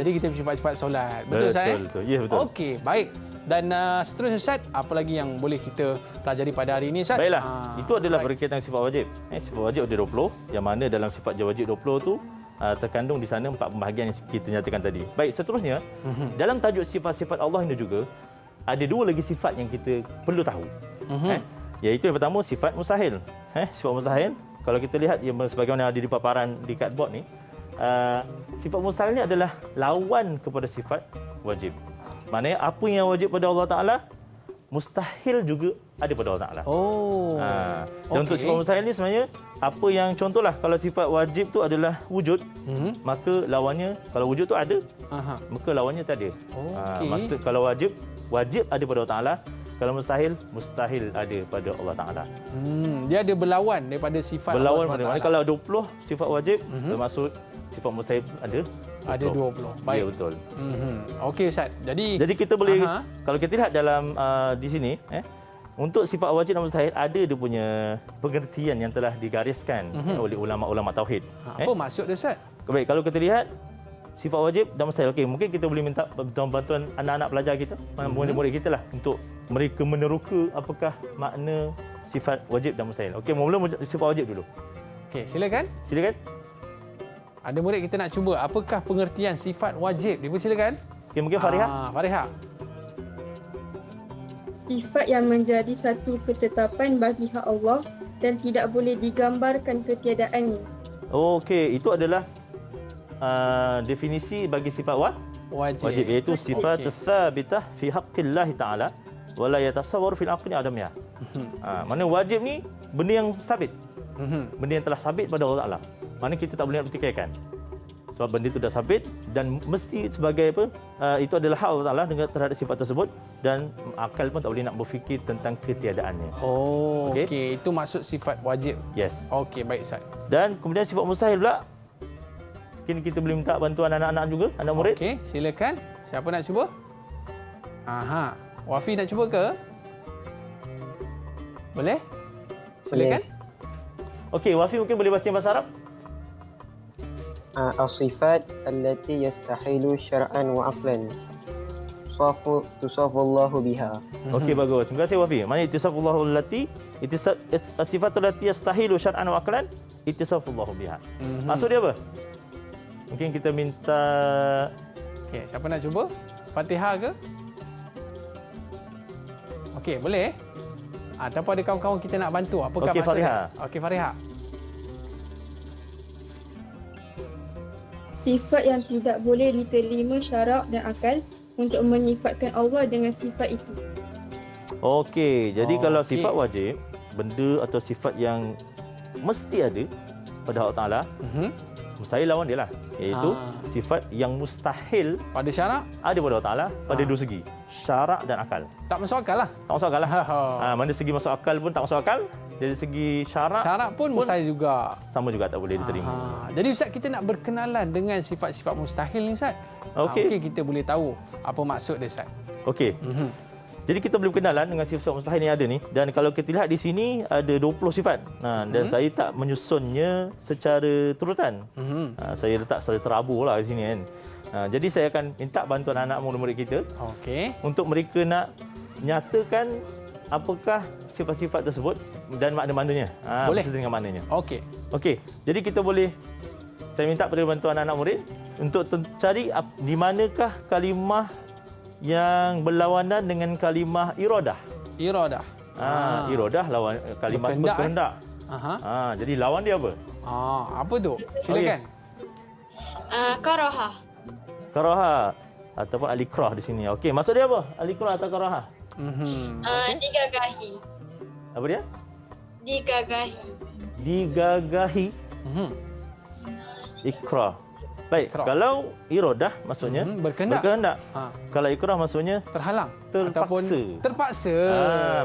Jadi kita sifat-sifat solat. Betul, Ustaz? Betul. Ya, betul. Okey, baik. Dan seterusnya, Ustaz, apa lagi yang boleh kita pelajari pada hari ini, Ustaz? Baiklah, itu adalah berkaitan dengan sifat wajib. Sifat wajib ada 20, yang mana dalam sifat wajib 20 tu terkandung di sana 4 pembahagian yang kita nyatakan tadi. Baik, seterusnya, dalam tajuk sifat-sifat Allah ini juga, ada 2 lagi sifat yang kita perlu tahu. Iaitu yang pertama, sifat mustahil. Sifat mustahil, kalau kita lihat yang sebagaimana ada di paparan di cardboard ni, sifat mustahil ni adalah lawan kepada sifat wajib. Maknanya apa yang wajib pada Allah Ta'ala, mustahil juga ada pada Allah Ta'ala. Dan untuk sifat mustahil ni sebenarnya, apa yang contohlah, kalau sifat wajib tu adalah wujud, maka lawannya, kalau wujud tu ada, maka lawannya tak ada. Maksud kalau wajib ada pada Allah Ta'ala, kalau mustahil ada pada Allah Ta'ala. Dia ada berlawan daripada sifat berlawan Allah SWT. Kalau 20 sifat wajib, bermaksud sifat mustahil ada 20. Baik. Ya, betul. Okey, Ustaz. Jadi kita boleh, kalau kita lihat dalam di sini, untuk sifat wajib dan mustahil ada dia punya pengertian yang telah digariskan oleh ulama-ulama tauhid. Apa maksud dia, Ustaz? Baik, kalau kita lihat sifat wajib dan mustahil, okey, mungkin kita boleh minta bantuan anak-anak pelajar kita, murid-murid kita lah, untuk mereka meneroka apakah makna sifat wajib dan mustahil. Okey, mula sifat wajib dulu. Okey, silakan. Ada murid kita nak cuba, apakah pengertian sifat wajib? Dipersilakan. Okey, mungkin Fariha. Fariha. Sifat yang menjadi satu ketetapan bagi hak Allah dan tidak boleh digambarkan ketiadaannya. Okey, itu adalah definisi bagi sifat wajib, iaitu sifat tsabitah fi haqqillah taala wa la yatasawwar fil aqli adamiyah. Mana wajib ni benda yang sabit. Benda yang telah sabit pada Allah Taala. Mana kita tak boleh nak pertikaikan. Sebab benda itu dah sabit dan mesti sebagai apa? Itu adalah hak Allah Taala dengan terhadap sifat tersebut dan akal pun tak boleh nak berfikir tentang ketiadaannya. Okey, itu maksud sifat wajib. Yes. Okey, baik, Ustaz. Dan kemudian sifat mustahil pula, mungkin kita boleh minta bantuan anak-anak juga, anak murid. Okey, silakan. Siapa nak cuba? Wafi nak cuba ke? Boleh? Silakan. Okey, Wafi mungkin boleh baca bahasa Arab? As-sifat allati yastahilu syar'an wa aqlan. Tusafullahu biha. Okey, bagus. Terima kasih Wafi. Mana ittisafullahu allati as-sifatu allati yastahilu syar'an wa aqlan ittisafullahu biha. Maksud dia apa? Mungkin kita minta. Okey, siapa nak cuba? Fatihah ke? Okey, boleh? Ataupun ada kawan-kawan kita nak bantu. Apakah maksudnya? Fariha. Okey, Fariha. Sifat yang tidak boleh diterima syarak dan akal untuk menyifatkan Allah dengan sifat itu. Okey, jadi kalau sifat wajib, benda atau sifat yang mesti ada pada Allah Taala, mustahil lawan dia lah, iaitu sifat yang mustahil pada syarak ada pada Allah Taala pada dua segi, syarak dan akal. Tak masuk akal lah. Tak masuk akal lah. Mana segi masuk akal pun tak masuk akal, dari segi syarak pun mustahil juga. Sama juga tak boleh diterima. Jadi Ustaz, kita nak berkenalan dengan sifat-sifat mustahil ni, Ustaz. Okey, kita boleh tahu apa maksud dia, Ustaz. Okey. Jadi kita boleh berkenalan dengan sifat mustahil yang ada ni, dan kalau kita lihat di sini ada 20 sifat. Dan saya tak menyusunnya secara turutan. Saya letak secara terabur lah di sini kan. Jadi saya akan minta bantuan anak murid-murid kita Okey. untuk mereka nak nyatakan apakah sifat-sifat tersebut dan makna-maknanya. Boleh. Beserta dengan maknanya. Okey. Okey, jadi kita boleh, saya minta pada bantuan anak murid untuk cari di manakah kalimah yang berlawanan dengan kalimah iradah. Iradah. Iradah lawan kalimah Berkehendak, berkehendak. Jadi lawan dia apa? Apa tu? Silakan. Karaha. Karaha ataupun al-ikrah di sini. Okey, maksud dia apa? Al-ikrah atau karaha? Digagahi. Apa dia? Digagahi. Digagahi. Ikrah. Baik, Ikrah. kalau iradah maksudnya berkehendak. Kalau ikrah maksudnya Terhalang terpaksa. ataupun terpaksa.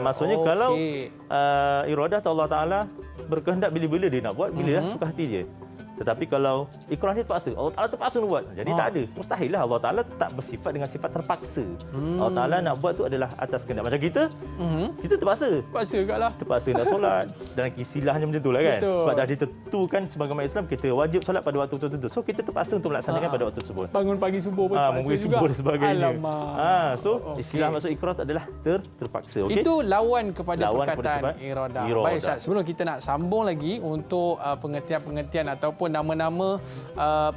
Maksudnya kalau iradah atau Allah Taala berkehendak bila-bila dia nak buat, bila suka hati dia. Tetapi kalau ikrah ni terpaksa, Allah Taala terpaksa nak buat. Jadi tak ada. Mustahil lah Allah Taala tak bersifat dengan sifat terpaksa. Allah Taala nak buat tu adalah atas kehendak. Macam kita, kita terpaksa. Terpaksa juga lah. Terpaksa nak solat. Dan istilahnya macam tu lah kan. Betul. Sebab dah ditentukan sebagai umat Islam, kita wajib solat pada waktu tertentu. So kita terpaksa untuk melaksanakan pada waktu tersebut. Bangun pagi subuh pun terpaksa Mungkin juga. subuh dan sebagainya. Alamak. Istilah maksud ikrah adalah terpaksa. Okay? Itu lawan kepada Lawan perkataan kepada iradah. iradah. Baik Ustaz, sebelum kita nak sambung lagi untuk pengertian-pengertian ataupun nama-nama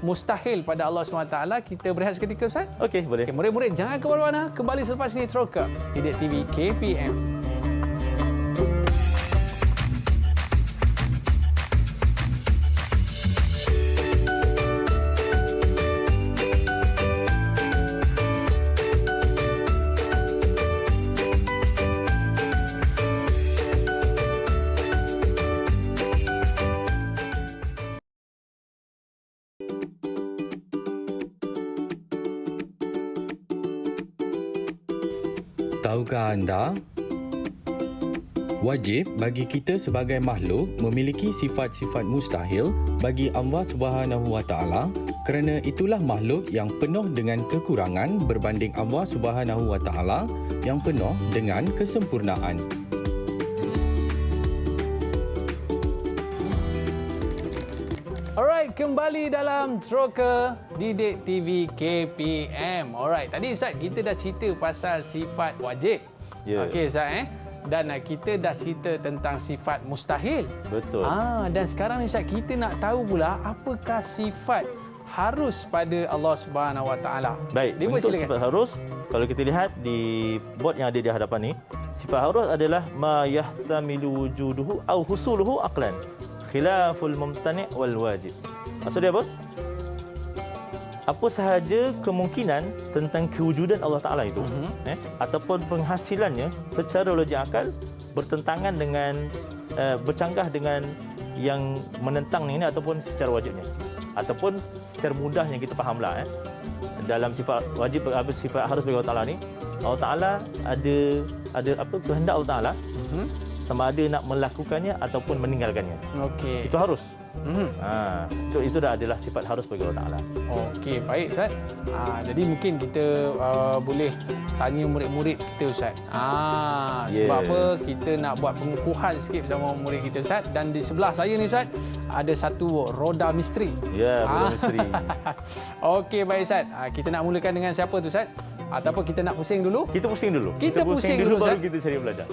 mustahil pada Allah SWT, kita berehat seketika Ustaz. Okey, boleh. Okay, murid-murid jangan ke mana-mana. Kembali selepas ini Teroka Didik TV KPM. Tahukah anda? Wajib bagi kita sebagai makhluk memiliki sifat-sifat mustahil bagi Allah Subhanahu Wa Taala, kerana itulah makhluk yang penuh dengan kekurangan berbanding Allah Subhanahu Wa Taala yang penuh dengan kesempurnaan. Alright, kembali dalam Teroka Didik TV KPM. Alright, tadi Ustaz kita dah cerita pasal sifat wajib. Ya. Okey Ustaz Dan kita dah cerita tentang sifat mustahil. Betul. Dan sekarang Ustaz kita nak tahu pula apakah sifat harus pada Allah Subhanahu Wa Taala. Baik, untuk sifat harus, kalau kita lihat di bot yang ada di hadapan ni, sifat harus adalah ma yahtamilu wujuduhu au husuluhu aqlan, khilaful mumtani' wal wajib. Maksud dia apa? Apa sahaja kemungkinan tentang kewujudan Allah Taala itu, ataupun penghasilannya secara logik akal bertentangan dengan bercanggah dengan yang menentang ini ataupun secara wajibnya, ataupun secara mudah yang kita fahamlah dalam sifat wajib apa sifat harus bagi Allah Taala ni, Allah Taala ada apa kehendak Allah Taala, sama ada nak melakukannya ataupun meninggalkannya. Okey. Itu harus. Itu dah adalah sifat harus bagi Allah Taala. Okey, baik Ustaz. Jadi mungkin kita boleh tanya murid-murid kita Ustaz. Sebab apa kita nak buat pengukuhan sikit bersama murid kita Ustaz, dan di sebelah saya ni Ustaz ada satu roda misteri. Ya, roda misteri. Okey, baik Ustaz. Kita nak mulakan dengan siapa tu Ustaz? Ataupun kita nak pusing dulu? Kita pusing dulu. Kita pusing dulu baru Ustaz. kita cari belajar.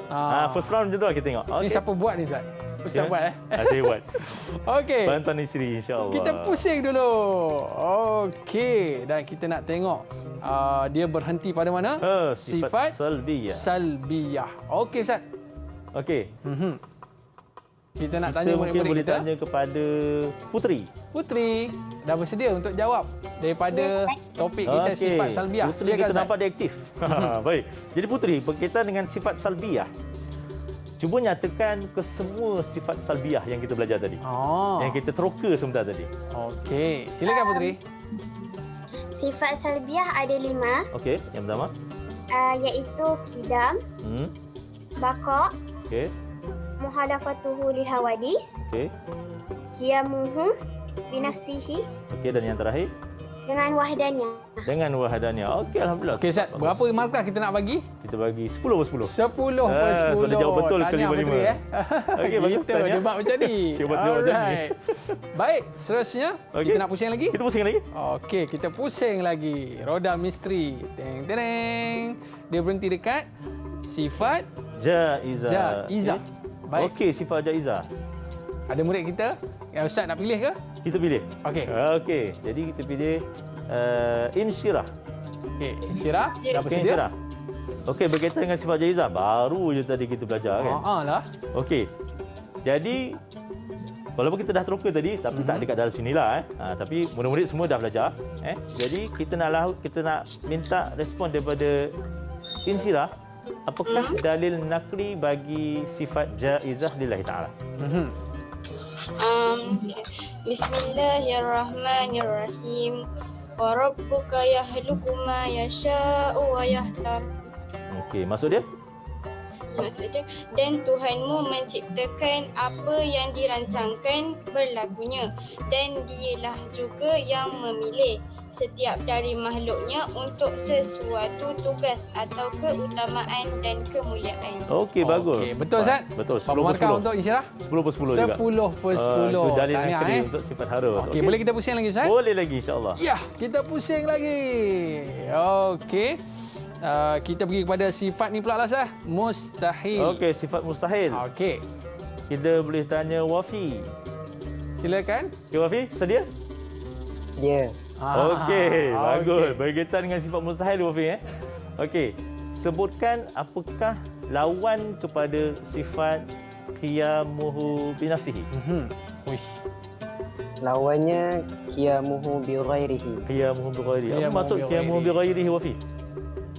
First round macam tu lah kita tengok. Ni siapa buat ni Ustaz? Ustaz buat Saya buat. Okey. Bantuan isteri insya-Allah. Kita pusing dulu. Okey, dan kita nak tengok dia berhenti pada mana? Sifat salbiyah. Salbiyah. Okey Ustaz. Okey. Kita nak kita tanya mungkin murid-murid boleh kita. tanya kepada Puteri. Puteri, dah bersedia untuk jawab daripada topik kita sifat salbiyah. Puteri kita nampak dia aktif. Baik. Jadi Puteri, berkaitan dengan sifat salbiyah, cuba nyatakan ke semua sifat salbiyah yang kita belajar tadi. Yang kita teroka sebentar tadi. Okey, silakan Puteri. Sifat salbiyah ada 5. Okey, yang pertama. Iaitu kidam, baqa, muhadafatuhu lil hawadis, Okey. qiyamuhu binafsihi, Okey, dan yang terakhir. Dengan wahdaniyah. Dengan wahdaniyah. Okey, alhamdulillah. Okey Ustaz, Bagus. berapa markah kita nak bagi? Kita bagi 10/10. 10/10. sebab dia jawab betul Tahniah kelima-lima. Puteri, Okey, bagus, Kita tahniah. debat macam ni. Siap buat debat macam ni. Alright. Baik, seterusnya Okey. kita nak pusing lagi? Kita pusing lagi. Okey, kita pusing lagi. Roda misteri. Teng tereng. Dia berhenti dekat sifat Jaizah. jaizah. Baik. Okey, sifat jaizah. Ada murid kita yang Ustaz nak pilih ke? Kita pilih. Okey. Okey, jadi kita pilih insyirah. Okey, Syirah dah bersedia? Insyirah. Okey, berkaitan dengan sifat jaizah. Baru je tadi kita belajar kan. Lah. Okey. Jadi walaupun kita dah teroka tadi tapi tak dekat dalam sinilah tapi murid-murid semua dah belajar Jadi kita nak minta respon daripada insyirah. Apakah dalil nakli bagi sifat jaizah lillahi taala? Okay. Bismillahirrahmanirrahim. Wa rabbuka yahluku ma yasha'u wa yahtar. Okey, maksud dia? Maksudnya, dan Tuhanmu menciptakan apa yang dirancangkan berlakunya, dan dialah juga yang memilih setiap dari makhluknya untuk sesuatu tugas atau keutamaan dan kemuliaan. Okey, bagus. Okey, betul Ustaz? Betul. Berapa markah untuk Insyirah? 10/10 juga. 10/10. Itu dalil Tahniah, nakli untuk sifat harus. Okey, boleh kita pusing lagi Ustaz? Boleh lagi insya-Allah. Ya, kita pusing lagi. Okey. Kita pergi kepada sifat ni pula lah Ustaz. Mustahil. Okey, sifat mustahil. Okey. Kita boleh tanya Wafi. Silakan. Okey Wafi, sedia? Ya. Okey, bagus. okey. Berkaitan dengan sifat mustahil Wafi Okey, sebutkan apakah lawan kepada sifat qiyamuhu binafsihi. Wish. Lawannya qiyamuhu bi ghairihi. Qiyamuhu bi ghairihi. Apa Qiyamuhu maksud bi qiyamuhu bi ghairihi Wafi?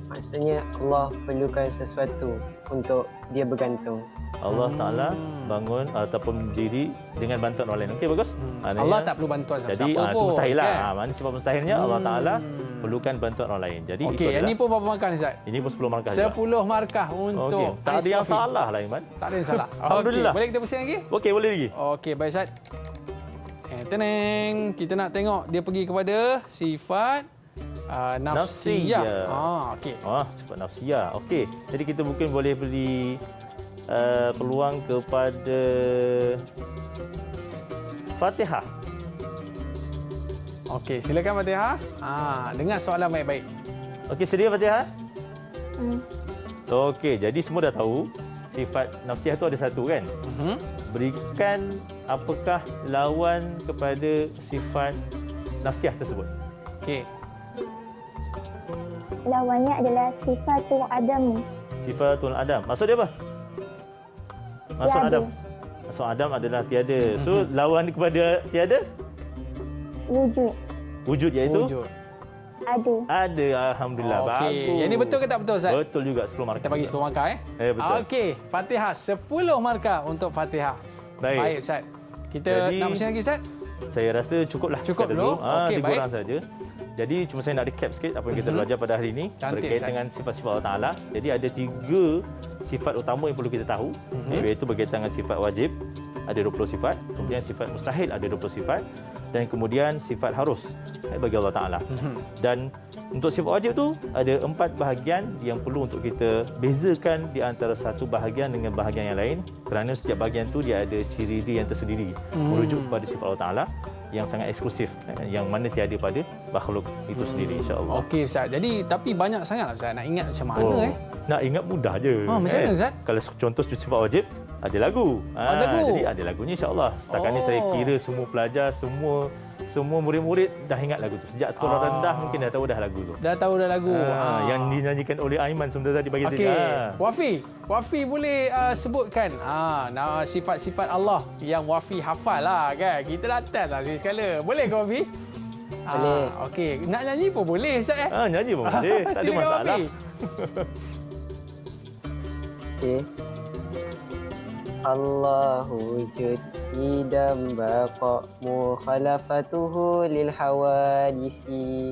Maksudnya Allah perlukan sesuatu untuk dia bergantung. Allah Taala bangun ataupun berdiri dengan bantuan orang lain. Okey, bagus. Maknanya, Allah tak perlu bantuan jadi siapa-siapa itu pun. mustahil lah. kan? Maknanya sifat mustahilnya Allah Taala perlukan bantuan orang lain. Jadi Okey, yang ni pun berapa markah ni Ustaz? ini pun 10 markah juga. 10 markah untuk Okey, tak ada yang Aish Wafi. salah lah Iman. Tak ada yang salah. Alhamdulillah. Okey, boleh kita pusing lagi? Okey, boleh lagi. Okey, baik Ustaz. Teneng. Kita nak tengok dia pergi kepada sifat nafsiyah. Nafsiyah. Okey. Sifat nafsiyah. Okey. Jadi kita mungkin boleh beri peluang kepada Fatihah. Okey, silakan Fatihah. Dengar soalan baik-baik. Okey, sedia Fatihah? Hmm. Okey, jadi semua dah tahu sifat nafsiyah tu ada satu kan? Berikan apakah lawan kepada sifat nafsiyah tersebut. Okey. Lawannya adalah sifatul adam. Sifatul Adam. Maksud dia apa? Maksud Tiada. Adam. Maksud Adam adalah tiada. So lawan kepada tiada? Wujud. Wujud iaitu? Wujud. Ada. Ada, alhamdulillah. Okey. Bagus. Yang ni betul ke tak betul Ustaz? Betul juga 10 markah. Kita bagi 10 markah betul. Okey, Fatihah 10 markah untuk Fatihah. Baik. Baik Ustaz. Kita Jadi, nak pusing lagi Ustaz? Saya rasa cukuplah. Cukup sekadar dulu? Okey, 3 baik. orang saja. Jadi cuma saya nak recap sikit apa yang kita belajar pada hari ini Cantik, berkaitan Ustaz. dengan sifat-sifat Allah Taala. Jadi ada 3 sifat utama yang perlu kita tahu, iaitu berkaitan dengan sifat wajib ada 20 sifat, kemudian sifat mustahil ada 20 sifat dan kemudian sifat harus bagi Allah Taala. Dan untuk sifat wajib tu ada 4 bahagian yang perlu untuk kita bezakan di antara satu bahagian dengan bahagian yang lain kerana setiap bahagian tu dia ada ciri dia yang tersendiri merujuk kepada sifat Allah Taala yang sangat eksklusif yang mana tiada pada makhluk itu sendiri insya-Allah. Okey Ustaz. Jadi tapi banyak sangatlah Ustaz nak ingat macam mana Nak ingat mudah je. Macam mana Ustaz? Kalau contoh sifat wajib ada lagu. Ada lagu? Jadi ada lagunya insya-Allah. Setakat ni saya kira semua pelajar, semua murid-murid dah ingat lagu tu. Sejak sekolah rendah mungkin dah tahu dah lagu tu. Dah tahu dah lagu. Yang dinyanyikan oleh Aiman sebentar tadi bagi Okey. saya. Wafi boleh sebutkan sifat-sifat Allah yang Wafi hafal lah kan. Kita dah test lah sekali. Boleh ke Wafi? Boleh. Okey, nak nyanyi pun boleh Ustaz Nyanyi pun boleh. Tak ada Silakan, masalah. Wafi. Okey. Allah wujud idam baqa mukhalafatuhu lil hawadisi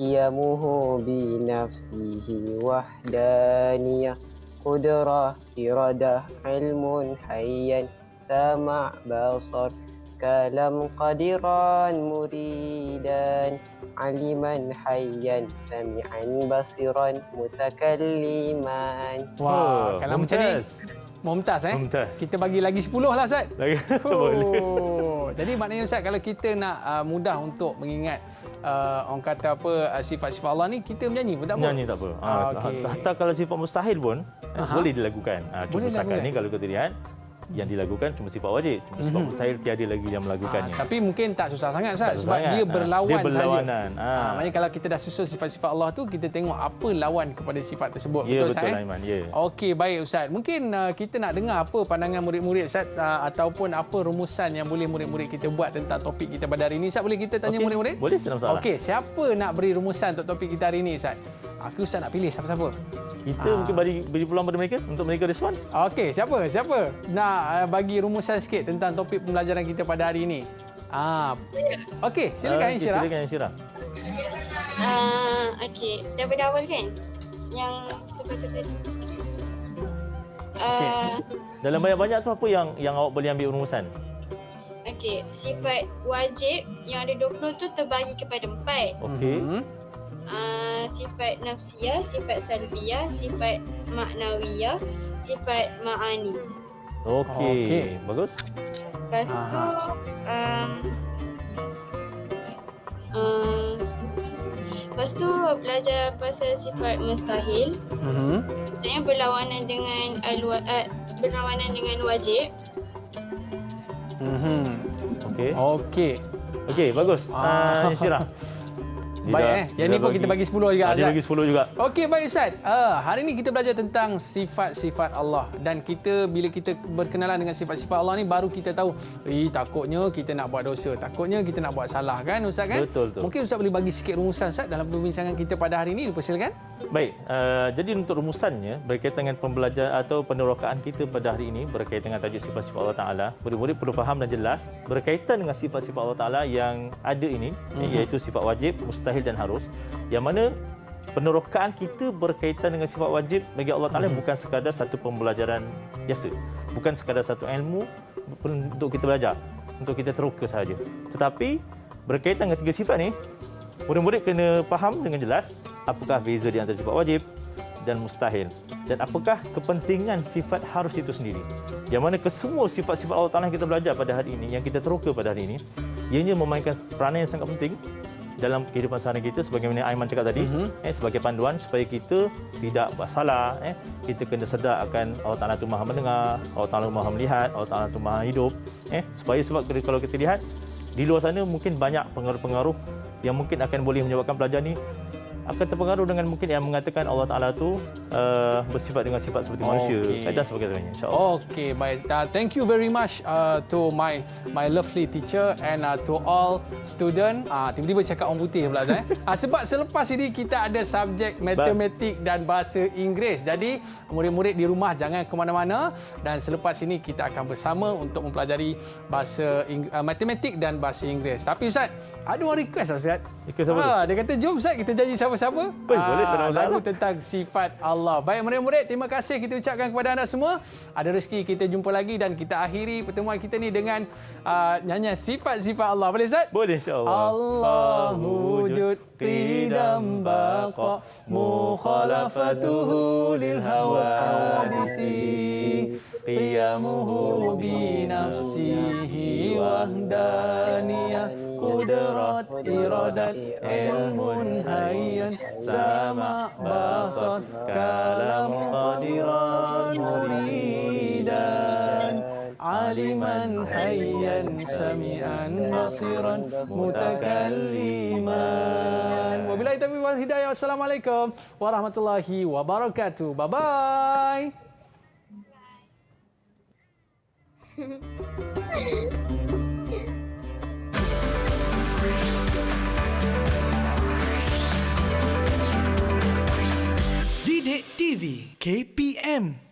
qiyamuhu bi nafsihi wahdaniyah qudrah iradah ilmun hayyan sama' basar kalam qadiran muridan aliman hayyan sami'an basiran mutakalliman. Wah, kalau macam ni Mumtaz Mumtaz. Kita bagi lagi 10 lah Ustaz. Lagi boleh. Jadi maknanya Ustaz, kalau kita nak mudah untuk mengingat orang kata apa sifat-sifat Allah ni, kita menyanyi pun tak apa. Menyanyi tak apa. Okey. Hatta kalau sifat mustahil pun boleh dilakukan. Cuma Boleh setakat dilakukan. ni kalau kita lihat yang dilakukan cuma sifat wajib. Cuma sifat mustahil tiada lagi yang melakukannya. Tapi mungkin tak susah sangat Ustaz, Tak susah sebab sangat. dia berlawan Dia saja. berlawanan. Maknanya kalau kita dah susun sifat-sifat Allah tu, kita tengok apa lawan kepada sifat tersebut. Ya, Betul Ustaz? betul Aiman. Ya. Okey, baik Ustaz. Mungkin kita nak dengar apa pandangan murid-murid Ustaz ataupun apa rumusan yang boleh murid-murid kita buat tentang topik kita pada hari ini. Ustaz, boleh kita tanya Okey, murid-murid? boleh, tak ada masalah. Okey, siapa nak beri rumusan untuk topik kita hari ini Ustaz? Aku Ustaz nak pilih siapa-siapa. Kita mungkin beri peluang pada mereka untuk mereka respon. Okey, siapa nak bagi rumusan sikit tentang topik pembelajaran kita pada hari ini? Okey, silakan Insyirah. Silakan Insyirah. Okey, daripada awal kan? Yang terbaca tadi. Dalam banyak-banyak tu apa yang awak boleh ambil rumusan? Okey, sifat wajib yang ada 20 tu terbagi kepada 4. Okey. Sifat nafsiyah, sifat salbiyah, sifat maknawiyah, sifat ma'ani. Okey. Bagus. Lepas tu lepas tu belajar pasal sifat mustahil. Maksudnya berlawanan dengan wajib. Okey. Okey, bagus. Insyirah. baik Yang ni pun kita bagi 10 juga. Dia bagi 10 juga. Okey, baik Ustaz. Hari ni kita belajar tentang sifat-sifat Allah, dan bila kita berkenalan dengan sifat-sifat Allah ni, baru kita tahu, takutnya kita nak buat dosa, takutnya kita nak buat salah kan Ustaz kan? Betul. Mungkin Ustaz boleh bagi sikit rumusan Ustaz dalam perbincangan kita pada hari ini. Dipersilakan. Baik, jadi untuk rumusannya berkaitan dengan pembelajaran atau penerokaan kita pada hari ini berkaitan dengan tajuk sifat-sifat Allah Ta'ala, murid-murid perlu faham dan jelas berkaitan dengan sifat-sifat Allah Ta'ala yang ada ini, iaitu sifat wajib, mustahil dan harus, yang mana penerokaan kita berkaitan dengan sifat wajib bagi Allah Ta'ala bukan sekadar satu pembelajaran biasa, bukan sekadar satu ilmu untuk kita belajar, untuk kita teroka sahaja, tetapi berkaitan dengan tiga sifat ni, murid-murid kena faham dengan jelas apakah beza di antara sifat wajib dan mustahil, dan apakah kepentingan sifat harus itu sendiri. Yang mana kesemua sifat-sifat Allah Ta'ala yang kita belajar pada hari ini, yang kita teroka pada hari ini, ianya memainkan peranan yang sangat penting dalam kehidupan sehari kita, sebagaimana Aiman cakap tadi, sebagai panduan supaya kita tidak buat salah. Kita kena sedar akan Allah Ta'ala itu Maha mendengar, Allah Ta'ala Maha melihat, Allah Ta'ala itu Maha hidup. Sebab kalau kita lihat di luar sana mungkin banyak pengaruh-pengaruh yang mungkin akan boleh menyebabkan pelajar ni akan terpengaruh dengan mungkin yang mengatakan Allah Ta'ala tu bersifat dengan sifat seperti manusia dan sebagainya, insya-Allah. Okey, baik. Thank you very much to my lovely teacher and to all student. Tiba-tiba cakap orang putih pula Ustaz. Sebab selepas ini kita ada subjek matematik dan bahasa Inggeris. Jadi murid-murid di rumah jangan ke mana-mana, dan selepas ini kita akan bersama untuk mempelajari bahasa matematik dan bahasa Inggeris. Tapi Ustaz, ada orang request Ustaz. Request apa tu? Dia kata jom Ustaz kita janji sama-sama. Boleh, tak ada masalah. Lagu tentang sifat Allah. Baik murid-murid, terima kasih kita ucapkan kepada anda semua. Ada rezeki kita jumpa lagi, dan kita akhiri pertemuan kita ni dengan nyanyian sifat-sifat Allah. Boleh Ustaz? Boleh, insya-Allah. Allah wujud qidam baqa mukhalafatuhu lil hawadisi qiyamuhu bi nafsihi wahdaniyah qudrat iradat ilmun hayyan sama basar kalam qadiran muridan aliman hayyan sami'an basiran mutakalliman. Wabillahi taufiq wal hidayah. Wassalamualaikum warahmatullahi wabarakatuh. Bye bye. Didik TV KPM